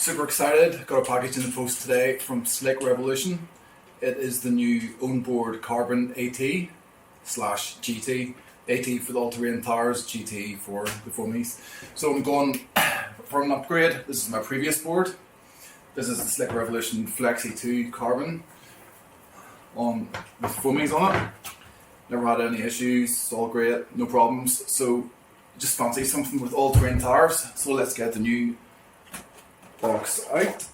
Super excited, got a package in the post today from Slick Revolution. It is the new Ownboard Carbon AT slash GT. AT for the all-terrain tyres, GT for the foamies. So I'm going for an upgrade. This is my previous board. This is the Slick Revolution Flexi 2 Carbon with foamies on it. Never had any issues, it's all great, no problems. So just fancy something with all-terrain tyres. So let's get the new box out.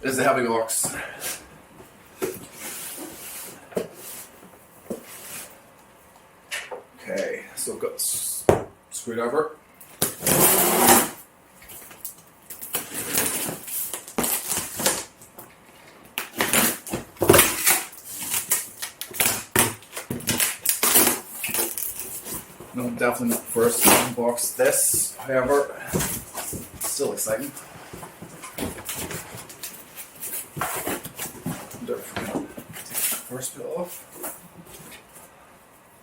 This is the heavy box. Okay, so I've got screwdriver. No, definitely not first unbox this, however, still exciting. Don't forget to take the first bit off.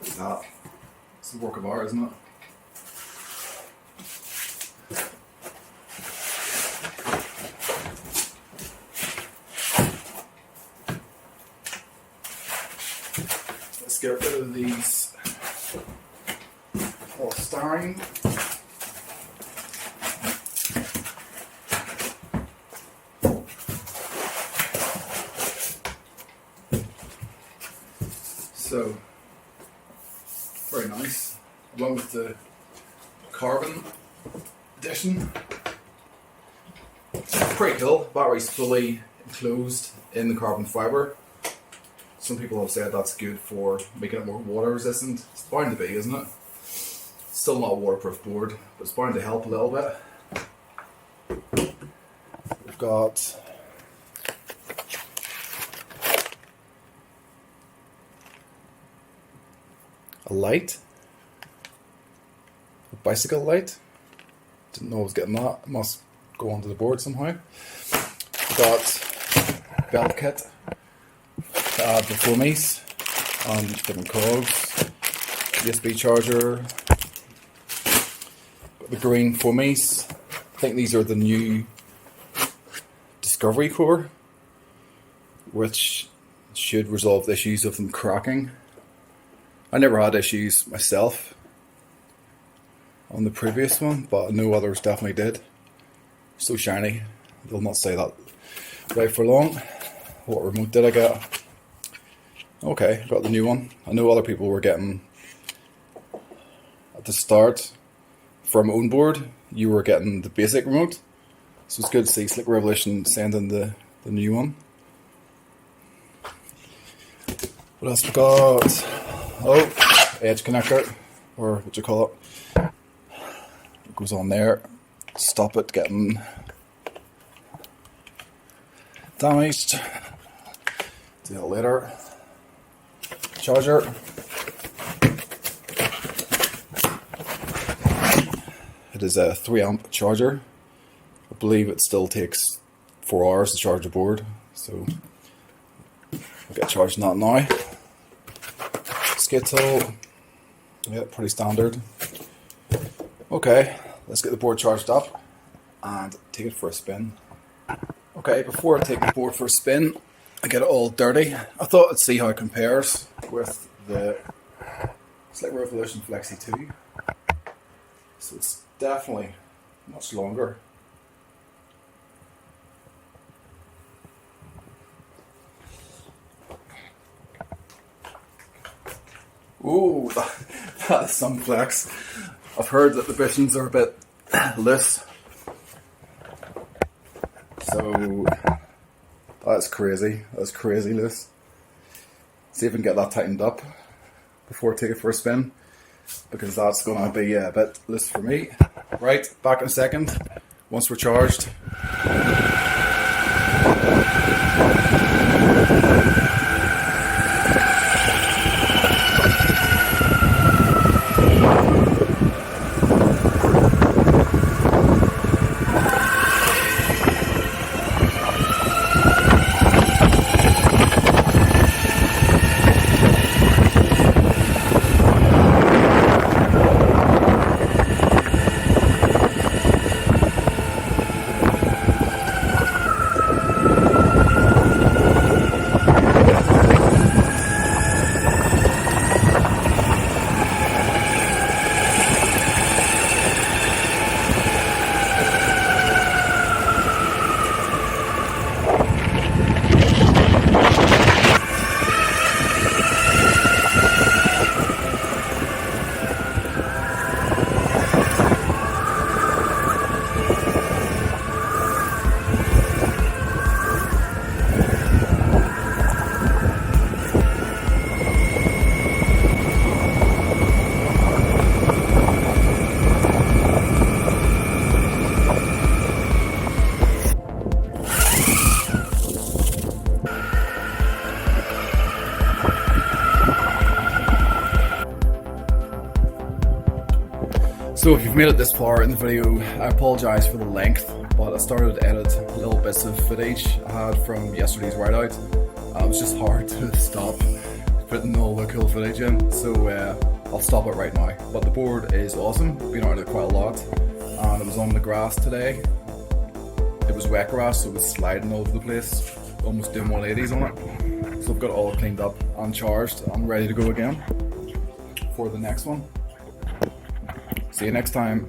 Look at that. It's a work of art, isn't it? Let's get rid of these polystyrene. So, very nice. I went with the carbon edition. Pretty cool. Battery's fully enclosed in the carbon fibre. Some people have said that's good for making it more water resistant. It's bound to be, isn't it? Still not a waterproof board, but it's bound to help a little bit. We've got a light, a bicycle light. Didn't know I was getting that. It must go onto the board somehow. We've got belt kit to add the foamies and different cogs, USB charger. The green foamies. I think these are the new Discovery core, which should resolve the issues of them cracking. I never had issues myself on the previous one, but I know others definitely did. So shiny, they'll not say that right for long. What remote did I get? Okay, got the new one. I know other people were getting at the start. From Ownboard, you were getting the basic remote, so it's good to see Slick Revolution sending the new one. What else we got? Oh, edge connector, or what you call it. It goes on there. Stop it getting damaged. Do that later. Charger. It is a 3 amp charger. I believe it still takes 4 hours to charge the board, so I'll get charging that now. Skate tool, yeah, pretty standard. Okay, let's get the board charged up and take it for a spin. Okay, before I take the board for a spin, I get it all dirty. I thought I'd see how it compares with the Slick Revolution Flexi 2. So it's definitely much longer. Ooh, that is some flex. I've heard that the bushings are a bit loose. So that's crazy. That's crazy loose. See if we can get that tightened up before I take it for a spin, because that's going to be a bit loose for me. Right, back in a second, once we're charged. So if you've made it this far in the video, I apologise for the length, but I started to edit little bits of footage I had from yesterday's ride out. It was just hard to stop putting all the cool footage in, so I'll stop it right now. But the board is awesome, been out of it quite a lot, and it was on the grass today. It was wet grass, so it was sliding all over the place, almost doing 180s on it. So I've got it all cleaned up and charged. I'm ready to go again for the next one. See you next time.